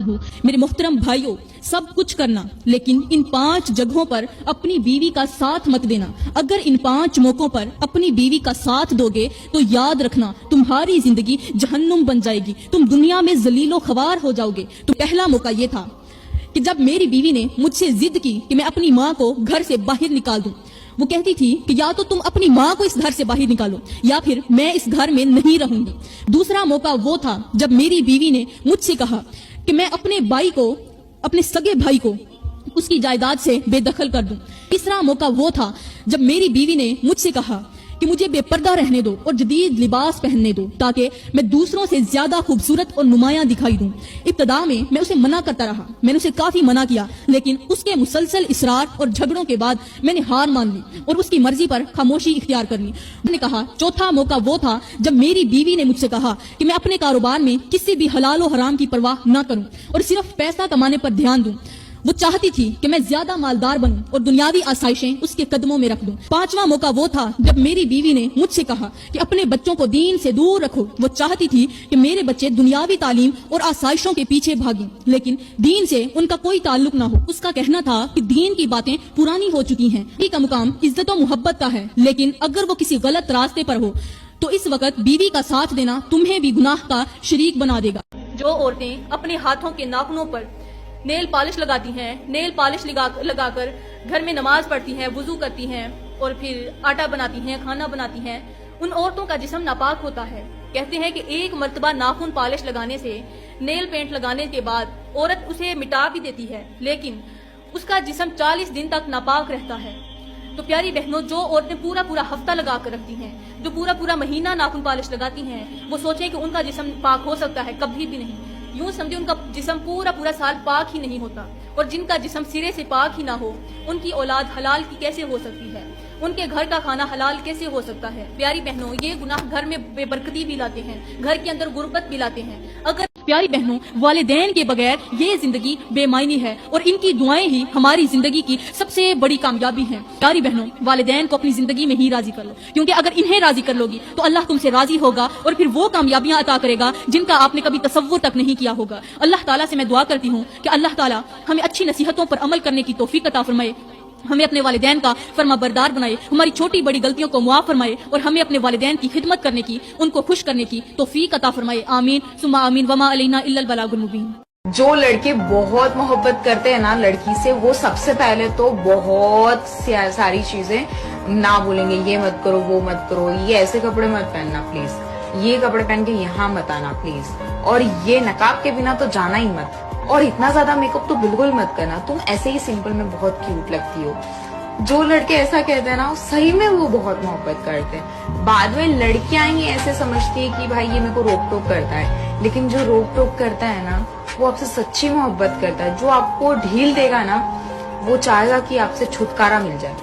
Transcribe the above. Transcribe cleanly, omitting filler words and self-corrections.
हूँ। मेरे मोहतरम भाइयों, सब कुछ करना, लेकिन इन 5 जगहों पर अपनी बीवी का साथ मत देना। अगर इन 5 मौकों पर अपनी बीवी का साथ दोगे तो याद रखना तुम्हारी जिंदगी जहन्नुम बन जाएगी, तुम दुनिया में जलीलो ख्वार हो जाओगे। तो पहला मौका ये था कि जब मेरी बीवी ने मुझसे जिद की कि मैं अपनी माँ को घर से बाहर निकाल दूं। वो कहती थी कि या तो तुम अपनी माँ को इस घर से बाहर निकालो या फिर मैं इस घर में नहीं रहूंगी। दूसरा मौका वो था जब मेरी बीवी ने मुझसे कहा कि मैं अपने भाई को, अपने सगे भाई को उसकी जायदाद से बेदखल कर दूं। तीसरा मौका वो था जब मेरी बीवी ने मुझसे कहा कि मुझे बेपर्दा रहने दो और जदीद लिबास पहनने दो ताकि मैं दूसरों से ज्यादा खूबसूरत और नुमायां दिखाई दूं। इब्तदा में मैं उसे मना करता रहा, मैंने उसे काफी मना किया, लेकिन उसके मुसलसल इसरार और झगड़ों के बाद मैंने हार मान ली और उसकी मर्जी पर खामोशी इख्तियार कर ली। मैंने कहा चौथा मौका वो था जब मेरी बीवी ने मुझसे कहा कि मैं अपने कारोबार में किसी भी हलाल और हराम की परवाह न करूं और सिर्फ पैसा कमाने पर ध्यान दूं। वो चाहती थी कि मैं ज्यादा मालदार बनूं और दुनियावी आसाइशें उसके कदमों में रख दूं। पांचवा मौका वो था जब मेरी बीवी ने मुझसे कहा कि अपने बच्चों को दीन से दूर रखो। वो चाहती थी कि मेरे बच्चे दुनियावी तालीम और आसाइशों के पीछे भागें, लेकिन दीन से उनका कोई ताल्लुक ना हो। उसका कहना था कि दीन की बातें पुरानी हो चुकी हैं, बीवी का मुकाम इज्जत और मोहब्बत का है, लेकिन अगर वो किसी गलत रास्ते पर हो तो इस वक्त बीवी का साथ देना तुम्हें भी गुनाह का शरीक बना देगा। जो औरतें अपने हाथों के नाखूनों पर नेल पॉलिश लगाती हैं, नेल पॉलिश लगाकर घर में नमाज पढ़ती हैं, वुजू करती हैं और फिर आटा बनाती हैं, खाना बनाती हैं, उन औरतों का जिस्म नापाक होता है। कहते हैं कि एक मर्तबा नाखून पॉलिश लगाने से, नेल पेंट लगाने के बाद औरत उसे मिटा भी देती है, लेकिन उसका जिस्म 40 दिन तक नापाक रहता है। तो प्यारी बहनों, जो औरतें पूरा पूरा हफ्ता लगा कर रखती हैं, जो पूरा पूरा महीना नाखून पॉलिश लगाती हैं, वो सोचें कि उनका जिस्म पाक हो सकता है, कभी भी नहीं। यूं समझे उनका जिस्म पूरा पूरा साल पाक ही नहीं होता, और जिनका जिस्म सिरे से पाक ही ना हो उनकी औलाद हलाल की कैसे हो सकती है, उनके घर का खाना हलाल कैसे हो सकता है। प्यारी बहनों, ये गुनाह घर में बेबरकती भी लाते हैं, घर के अंदर गुर्बत भी लाते हैं। अगर प्यारी बहनों, वालिदैन के बगैर ये जिंदगी बेमायनी है और इनकी दुआएं ही हमारी जिंदगी की सबसे बड़ी कामयाबी है। प्यारी बहनों, वालिदैन को अपनी जिंदगी में ही राजी कर लो, क्योंकि अगर इन्हें राजी कर लोगी तो अल्लाह तुमसे राजी होगा और फिर वो कामयाबियां अता करेगा जिनका आपने कभी तसव्वुर तक नहीं किया होगा। अल्लाह ताला से मैं दुआ करती हूँ कि अल्लाह ताला हमें अच्छी नसीहतों पर अमल करने की तौफीक अता फरमाए, हमें अपने वालिदैन का फरमाबरदार बनाए, हमारी छोटी बड़ी गलतियों को मुआफ फरमाए और हमें अपने वालिदैन की खिदमत करने की, उनको खुश करने की तौफीक अता फरमाए। आमीन सुम्मा आमीन। वमा अलैना इल्लल बलागुल मुबीन। जो लड़के बहुत मोहब्बत करते हैं ना लड़की से, वो सबसे पहले तो बहुत सारी चीजें ना बोलेंगे, ये मत करो, वो मत करो, ये ऐसे कपड़े मत पहनना प्लीज, ये कपड़े पहन के यहाँ मत आना प्लीज, और ये नकाब के बिना तो जाना ही मत, और इतना ज्यादा मेकअप तो बिल्कुल मत करना, तुम ऐसे ही सिंपल में बहुत क्यूट लगती हो। जो लड़के ऐसा कहते हैं ना, सही में वो बहुत मोहब्बत करते हैं। बाद में लड़कियां ही ऐसे समझती है कि भाई ये मेरे को रोक टोक करता है, लेकिन जो रोक टोक करता है ना वो आपसे सच्ची मोहब्बत करता है। जो आपको ढील देगा ना वो चाहेगा कि आपसे छुटकारा मिल जाए।